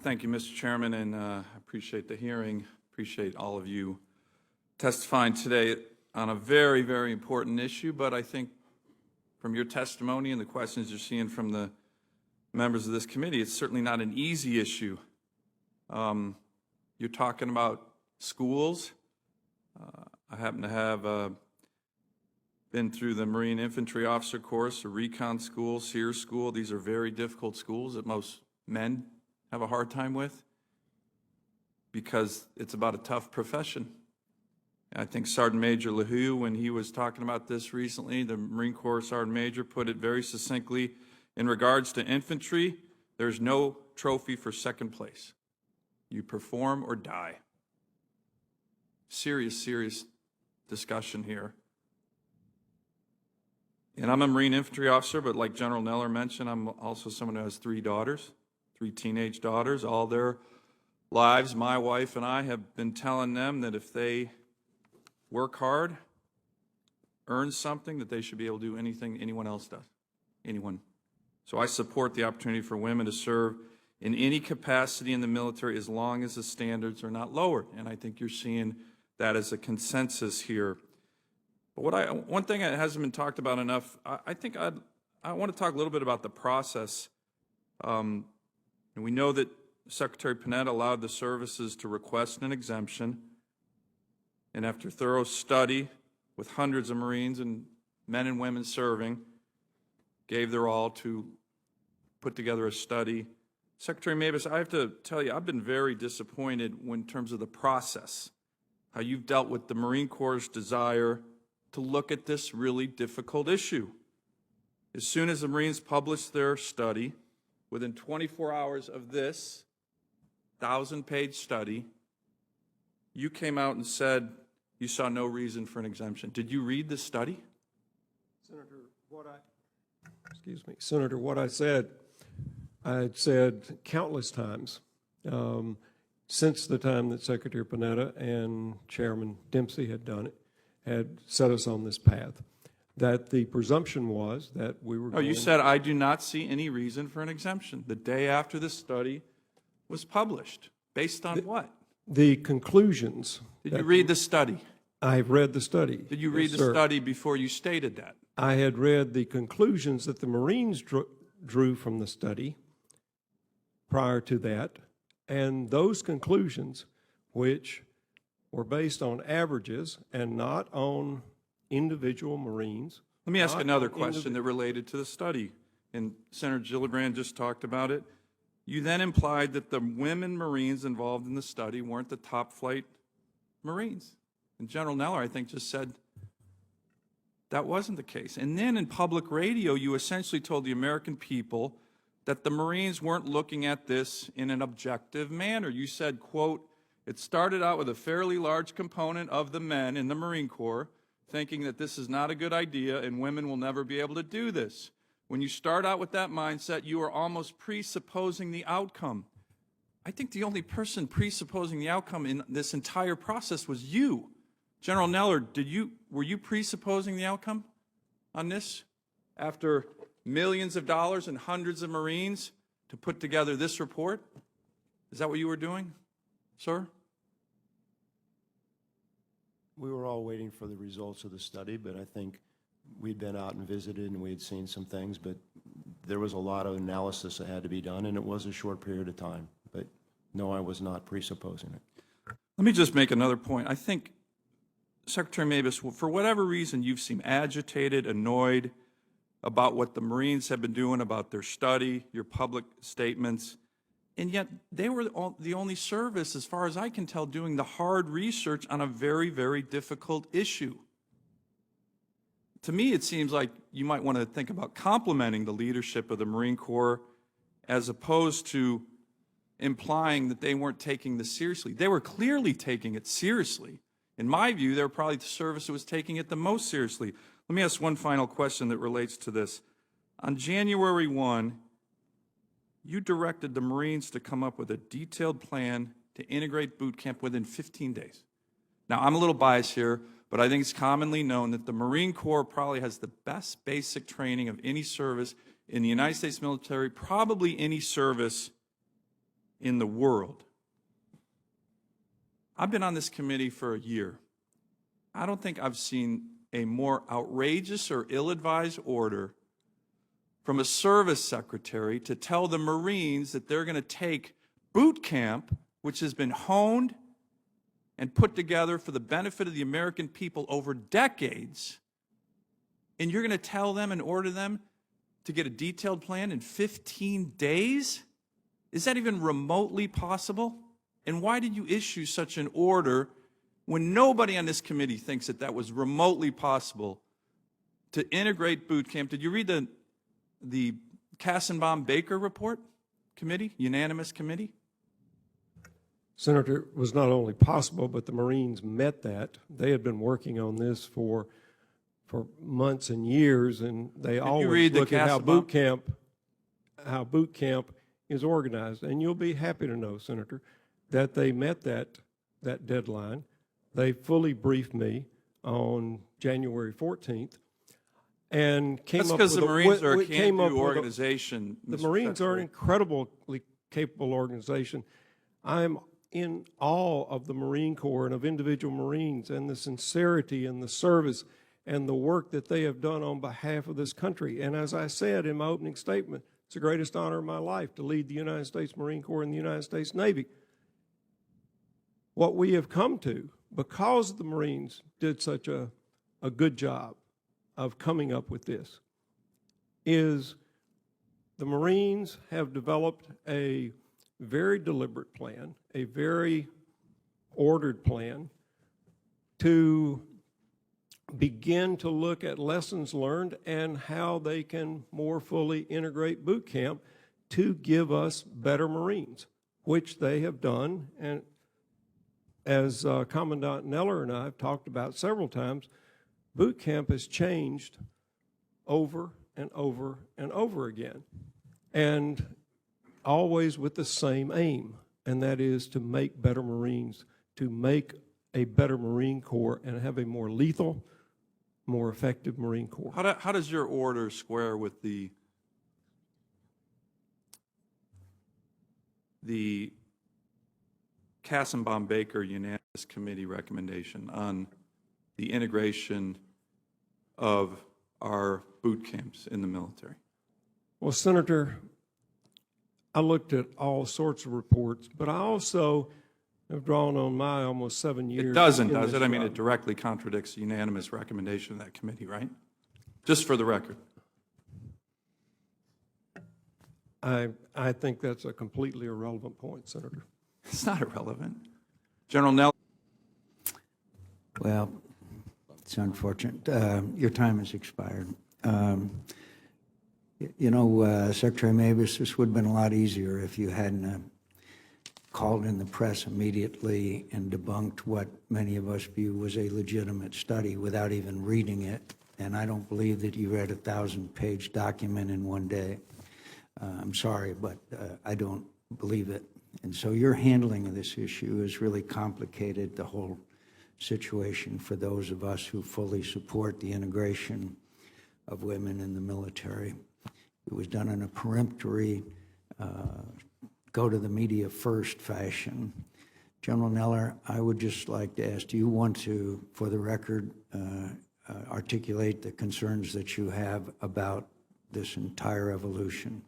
Thank you, Mr. Chairman, and I appreciate the hearing. Appreciate all of you testifying today on a very, very important issue. But I think from your testimony and the questions you're seeing from the members of this committee, it's certainly not an easy issue. You're talking about schools. I happen to have been through the Marine Infantry Officer course, a recon school, SEER school. These are very difficult schools that most men have a hard time with because it's about a tough profession. I think Sergeant Major LaHue, when he was talking about this recently, the Marine Corps Sergeant Major put it very succinctly. In regards to infantry, there's no trophy for second place. You perform or die. Serious, serious discussion here. And I'm a Marine Infantry officer, but like General Neller mentioned, I'm also someone who has 3 daughters, 3 teenage daughters. All their lives, my wife and I have been telling them that if they work hard, earn something, that they should be able to do anything anyone else does. Anyone. So I support the opportunity for women to serve in any capacity in the military as long as the standards are not lowered. And I think you're seeing that as a consensus here. But one thing that hasn't been talked about enough, I want to talk a little bit about the process. And we know that Secretary Panetta allowed the services to request an exemption. And after thorough study with hundreds of Marines and men and women serving, gave their all to put together a study. Secretary Mavis, I have to tell you, I've been very disappointed in terms of the process, how you've dealt with the Marine Corps' desire to look at this really difficult issue. As soon as the Marines published their study, within 24 hours of this 1,000-page study, you came out and said you saw no reason for an exemption. Did you read the study? Senator, what I said, I had said countless times since the time that Secretary Panetta and Chairman Dempsey had done it, had set us on this path, that the presumption was that we were you said, I do not see any reason for an exemption the day after the study was published. Based on what? The conclusions. Did you read the study? I've read the study. Did you read the study before you stated that? I had read the conclusions that the Marines drew from the study prior to that, and those conclusions, which were based on averages and not on individual Marines. Let me ask another question that related to the study, and Senator Gillibrand just talked about it. You then implied that the women Marines involved in the study weren't the top flight Marines. And General Neller, I think, just said that wasn't the case. And then in public radio, you essentially told the American people that the Marines weren't looking at this in an objective manner. You said, quote, it started out with a fairly large component of the men in the Marine Corps thinking that this is not a good idea and women will never be able to do this. When you start out with that mindset, you are almost presupposing the outcome. I think the only person presupposing the outcome in this entire process was you. General Neller, were you presupposing the outcome on this after millions of dollars and hundreds of Marines to put together this report? Is that what you were doing, sir? We were all waiting for the results of the study, but I think we'd been out and visited and we had seen some things, but there was a lot of analysis that had to be done, and it was a short period of time. But no, I was not presupposing it. Let me just make another point. I think, Secretary Mavis, for whatever reason, you've seemed agitated, annoyed about what the Marines have been doing, about their study, your public statements, and yet they were the only service, as far as I can tell, doing the hard research on a very, very difficult issue. To me, it seems like you might want to think about complimenting the leadership of the Marine Corps as opposed to implying that they weren't taking this seriously. They were clearly taking it seriously. In my view, they were probably the service that was taking it the most seriously. Let me ask one final question that relates to this. On January 1, you directed the Marines to come up with a detailed plan to integrate boot camp within 15 days. Now, I'm a little biased here, but I think it's commonly known that the Marine Corps probably has the best basic training of any service in the United States military, probably any service in the world. I've been on this committee for a year. I don't think I've seen a more outrageous or ill-advised order from a service secretary to tell the Marines that they're going to take boot camp, which has been honed and put together for the benefit of the American people over decades, and you're going to tell them and order them to get a detailed plan in 15 days? Is that even remotely possible? And why did you issue such an order when nobody on this committee thinks that that was remotely possible to integrate boot camp? Did you read the Kassenbaum-Baker report committee, unanimous committee? Senator, it was not only possible, but the Marines met that. They had been working on this for months and years, and they always look at how boot camp is organized. And you'll be happy to know, Senator, that they met that deadline. They fully briefed me on January 14th and came That's up with because the Marines are a came up can-do with organization. the Mr. Marines are an Secretary. incredibly capable organization. I'm in awe of the Marine Corps and of individual Marines and the sincerity and the service and the work that they have done on behalf of this country. And as I said in my opening statement, it's the greatest honor of my life to lead the United States Marine Corps and the United States Navy. What we have come to, because the Marines did such a good job of coming up with this, is the Marines have developed a very deliberate plan, a very ordered plan to begin to look at lessons learned and how they can more fully integrate boot camp to give us better Marines, which they have done. And as Commandant Neller and I have talked about several times, boot camp has changed over and over and over again, and always with the same aim, and that is to make better Marines, to make a better Marine Corps and have a more lethal, more effective Marine Corps. How does your order square with the Kassenbaum-Baker unanimous committee recommendation on the integration of our boot camps in the military? Well, Senator, I looked at all sorts of reports, but I also have drawn on my almost 7 years. It doesn't, in does this it? I mean, job. it directly contradicts the unanimous recommendation of that committee, right? Just for the record. I think that's a completely irrelevant point, Senator. It's not irrelevant. General Nell. Well, it's unfortunate. Your time has expired. You know, Secretary Mavis, this would have been a lot easier if you hadn't called in the press immediately and debunked what many of us view was a legitimate study without even reading it. And I don't believe that you read a 1,000-page document in one day. I'm sorry, but I don't believe it. And so your handling of this issue has really complicated the whole situation for those of us who fully support the integration of women in the military. It was done in a peremptory, go to the media first fashion. General Neller, I would just like to ask, do you want to, for the record, articulate the concerns that you have about this entire evolution?